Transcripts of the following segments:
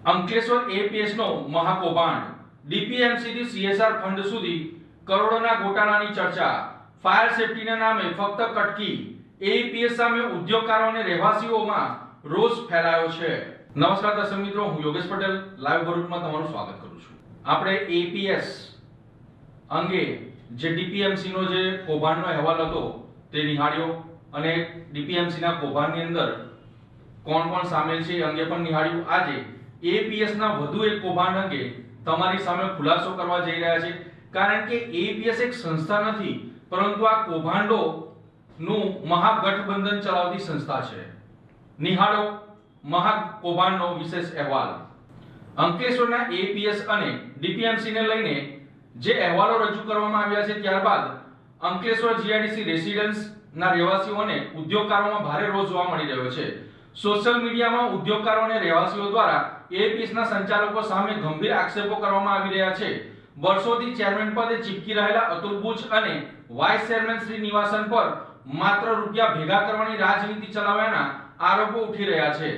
Ankleshwar APS નો મહાકૌભાંડ, DPMC થી CSR fund સુધી કરોડોના ગોટાળાની ચર્ચા, ફાયર સેફટીના નામે ફક્ત કટકી, એપીએસ સામે ઉદ્યોગકારો અને રહેવાસીઓમાં રોષ ફેલાયો છે. નમસ્કાર દર્શક મિત્રો, હું યોગેશ પટેલ લાઈવ ભરૂચમાં તમારું સ્વાગત કરું છું. આપણે એપીએસ અંગે જે ડીપીએમસી નો જે કૌભાંડનો અહેવાલ હતો તે નિહાળ્યો અને ડીપીએમસી ના કૌભાંડની અંદર કોણ કોણ સામેલ છે એ અંગે પણ નિહાળ્યું. આજે એપીએસ ના વધુ એક કૌભાંડ અંગે તમારી સામે ખુલાસો કરવા જઈ રહ્યા છે, કારણ કે એપીએસ એક સંસ્થા નથી, પરંતુ આ કૌભાંડો નું મહાગઠબંધન ચલાવતી સંસ્થા છે. નિહાળો મહાકૌભાંડનો વિશેષ અહેવાલ. અંકલેશ્વરના એપીએસ અને ડીપીએમસી ને લઈને જે અહેવાલો રજૂ કરવામાં આવ્યા છે, ત્યારબાદ અંકલેશ્વર જીઆઈડીસી રેસિડેન્સ ના રહેવાસીઓ અને ઉદ્યોગકારોમાં ભારે રોષ જોવા મળી રહ્યો છે. સોશિયલ મીડિયામાં ઉદ્યોગકારો અને રહેવાસીઓ દ્વારા એપીએસ ના સંચાલકો સામે ગંભીર આક્ષેપો કરવામાં આવી રહ્યા છે. વર્ષોથી ચેરમેન પદે ચીપકી રહેલા અતુલ બુચ અને વાઇસ ચેરમેન શ્રી નિવાસન પર માત્ર રૂપિયા ભેગા કરવાની રાજનીતિ ચલાવવાના આરોપો ઉઠી રહ્યા છે.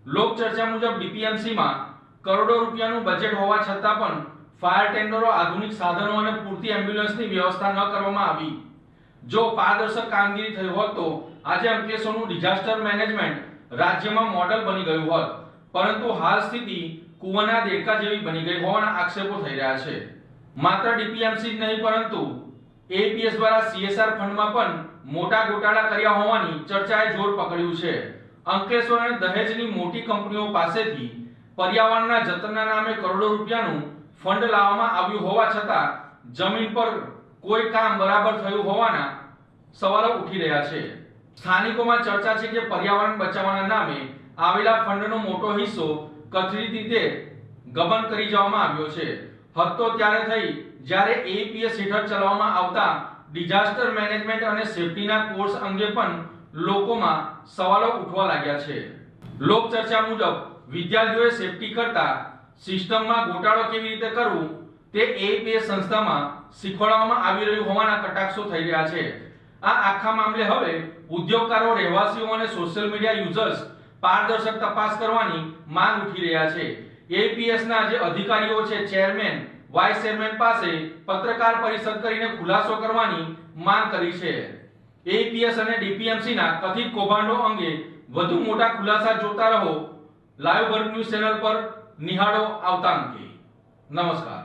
લોક ચર્ચા મુજબ ડીપીએમસી માં કરોડો રૂપિયાનું બજેટ હોવા છતાં પણ ફાયર ટેન્ડરો, આધુનિક સાધનો અને પૂરતી એમ્બ્યુલન્સની વ્યવસ્થા ન કરવામાં આવી. જો પારદર્શક કામગીરી થઈ હોત તો આજે અંકલેશ્વરનું ડિઝાસ્ટર મેનેજમેન્ટ રાજ્યમાં મોડેલ બની ગયું હોત, પરંતુ હાલ સ્થિતિ કુવાના દેડકા જેવી બની ગઈ હોવાના આક્ષેપો થઈ રહ્યા છે. માત્ર ડીપીએમસી જ નહીં, પરંતુ એપીએસ દ્વારા સીએસઆર ફંડમાં પણ મોટા ગોટાળા કર્યા હોવાની ચર્ચાએ જોર પકડ્યું છે. અંકલેશ્વર અને દહેજની મોટી કંપનીઓ પાસેથી પર્યાવરણના જતનના નામે કરોડો રૂપિયાનું ફંડ લાવવામાં આવ્યું હોવા છતાં જમીન પર કોઈ કામ બરાબર થયું હોવાના સવાલો ઉઠી રહ્યા છે. સ્થાનિકોમાં ચર્ચા છે કે પર્યાવરણ બચાવવાના નામે આવેલા ફંડનો મોટો હિસ્સો કથિત રીતે ગબન કરી જવામાં આવ્યો છે. હદ તો ત્યારે થઈ જ્યારે એપીએસ હેઠળ ચલાવવામાં આવતા ડિઝાસ્ટર મેનેજમેન્ટ અને સેફટીના કોર્સ અંગે પણ લોકોમાં સવાલો ઉઠવા લાગ્યા છે. લોક ચર્ચા મુજબ વિદ્યાર્થીઓએ સેફટી કરતા સિસ્ટમમાં ગોટાળો કેવી રીતે કરવું તે એપીએસ સંસ્થામાં શીખવાડવામાં આવી રહ્યું હોવાના કટાક્ષો થઈ રહ્યા છે. આ આખા મામલે હવે ઉદ્યોગકારો, રહેવાસીઓ અને સોશિયલ મીડિયા યુઝર્સ પારદર્શક તપાસ કરવાની માંગ ઉઠી રહ્યા છે. એપીએસ ના જે અધિકારીઓ છે, ચેરમેન, વાઇસ ચેરમેન પાસે પત્રકાર પરિષદ કરીને ખુલાસો કરવાની માંગ કરી છે. એપીએસ અને ડીપીએમસી ના કથિત કૌભાંડો અંગે વધુ મોટા ખુલાસા જોતા રહો લાઈવ ભરૂચ ન્યૂઝ ચેનલ પર. નિહાળો આવતા અંકે. નમસ્કાર.